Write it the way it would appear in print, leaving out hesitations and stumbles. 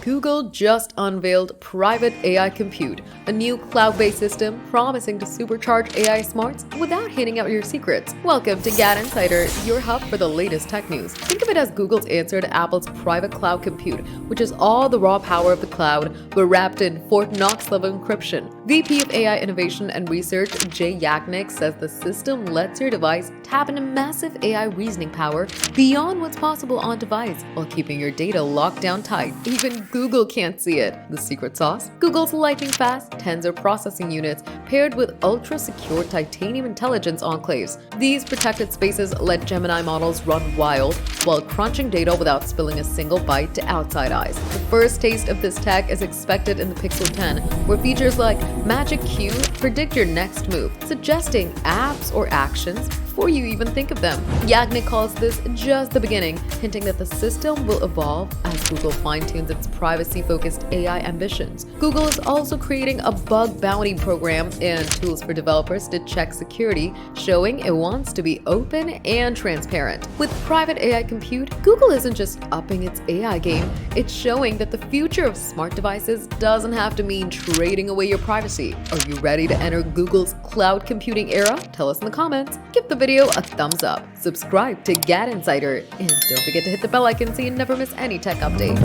Google just unveiled private AI compute, a new cloud-based system promising to supercharge AI smarts without hitting out your secrets. Welcome to GadInsider, your hub for the latest tech news. Think of it as Google's answer to Apple's private cloud compute, which is all the raw power of the cloud, but wrapped in Fort Knox-level encryption. VP of AI Innovation and Research Jay Yachnik says the system lets your device tap into massive AI reasoning power beyond what's possible on device, while keeping your data locked down tight. Even Google can't see it. The secret sauce? Google's lightning-fast tensor processing units paired with ultra-secure titanium intelligence enclaves. These protected spaces let Gemini models run wild while crunching data without spilling a single byte to outside eyes. The first taste of this tech is expected in the Pixel 10, where features like Magic Cue predict your next move, suggesting apps or actions before you even think of them. Yachnik calls this just the beginning, hinting that the system will evolve as Google fine-tunes its privacy-focused AI ambitions. Google is also creating a bug bounty program and tools for developers to check security, showing it wants to be open and transparent. With private AI compute, Google isn't just upping its AI game, it's showing that the future of smart devices doesn't have to mean trading away your privacy. Are you ready to enter Google's cloud computing era? Tell us in the comments. Give the video a thumbs up, subscribe to GadInsider, and don't forget to hit the bell icon so you never miss any tech update.